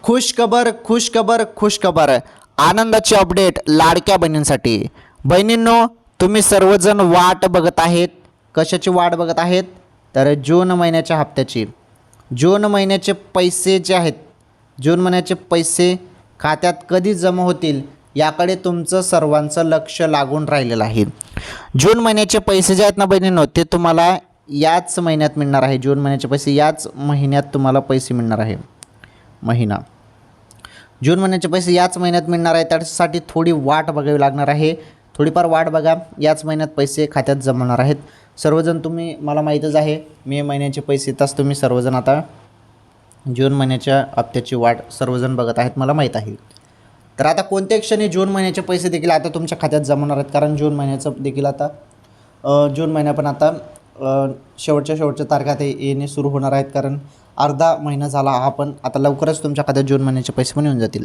खुशखबर खुशखबर खुशखबर आनंदाची अपडेट लाडक्या बहिणींसाठी. बहिणींनो, तुम्ही सर्वजण वाट बघत आहेत. कशाची वाट बघत आहेत? तर जून महिन्याच्या हप्त्याची. जून महिन्याचे पैसे जे आहेत, जून महिन्याचे पैसे खात्यात कधी जमा होतील याकडे तुमचं सर्वांचं लक्ष लागून राहिलेलं आहे. जून महिन्याचे पैसे जे आहेत ना बहिणींनो, ते तुम्हाला याच महिन्यात मिळणार आहे. जून महिन्याचे पैसे याच महिन्यात तुम्हाला पैसे मिळणार आहे. जून महिन्याचे पैसे याच महिन्यात मिळणार आहे. त्यासाठी थोडी वाट बघावी लागणार आहे. थोडीफार वाट बघा, याच महिन्यात पैसे खात्यात जमणार आहेत. सर्वजण तुम्ही, मला माहीतच आहे, मे महिन्याचे पैसे येताच तुम्ही सर्वजण आता जून महिन्याच्या हप्त्याची वाट सर्वजण बघत आहेत, मला माहीत आहे. तर आता कोणत्या क्षणी जून महिन्याचे पैसे देखील आता तुमच्या खात्यात जमणार आहेत. कारण जून महिन्याचं देखील आता जून महिना पण आता शेवटच्या तारखा ते येणे सुरू होणार आहेत. कारण अर्धा महिना झाला हा, पण आता लवकरच तुमच्या खात्यात जून महिन्याचे पैसे पण येऊन जातील.